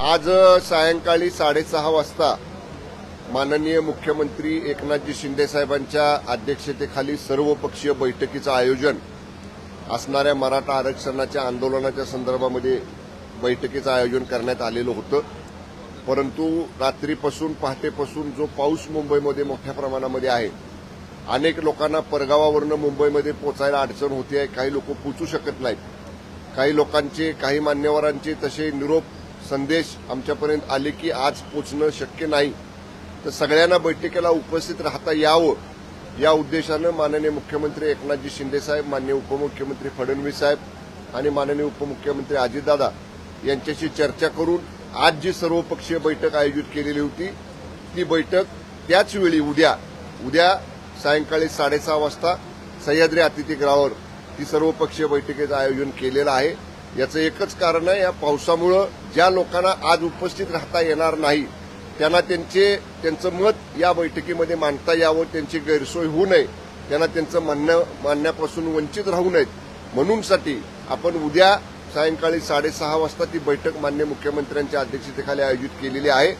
आज सायंकाळी 6:30 वाजता माननीय मुख्यमंत्री एकनाथजी शिंदे साहेबांच्या अध्यक्षतेखाली सर्वपक्षीय बैठकीचं आयोजन असणाऱ्या मराठा आरक्षणाच्या आंदोलनाच्या संदर्भामध्ये बैठकीचं आयोजन करण्यात आलेलं होतं। परंतु रात्रीपासून पहाटेपासून जो पाऊस मुंबईमध्ये मोठ्या प्रमाणामध्ये आहे, अनेक लोकांना परगावावरून मुंबईमध्ये पोहोचायला अडचण होते आहे, काही लोक पोहोचू शकत नाहीत। काही लोकांचे, काही मान्यवरांचे तसे निरोप संदेश आमच्यापर्यंत आले की आज पोहोचणं शक्य नाही, तर सगळ्यांना बैठकीला उपस्थित राहता यावं या उद्देशानं माननीय मुख्यमंत्री एकनाथजी शिंदे साहेब, माननीय उपमुख्यमंत्री फडणवीस साहेब आणि माननीय उपमुख्यमंत्री अजितदादा यांच्याशी चर्चा करून आज जी सर्वपक्षीय बैठक आयोजित केलेली होती ती बैठक त्याच वेळी उद्या सायंकाळी 6:30 वाजता सह्याद्री अतिथीगृहावर ती सर्वपक्षीय बैठकीचं आयोजन केलेलं आहे। याचं एकच कारण आहे, या पावसामुळे ज्या लोकांना आज उपस्थित राहता येणार नाही त्यांना त्यांचं मत या बैठकीमध्ये मांडता यावं, त्यांची गैरसोय होऊ नये, त्यांना त्यांचं म्हणणं मांडण्यापासून वंचित राहू नयेत म्हणूनसाठी आपण उद्या सायंकाळी 6:30 वाजता ती बैठक माननीय मुख्यमंत्र्यांच्या अध्यक्षतेखाली आयोजित केलेली आहे।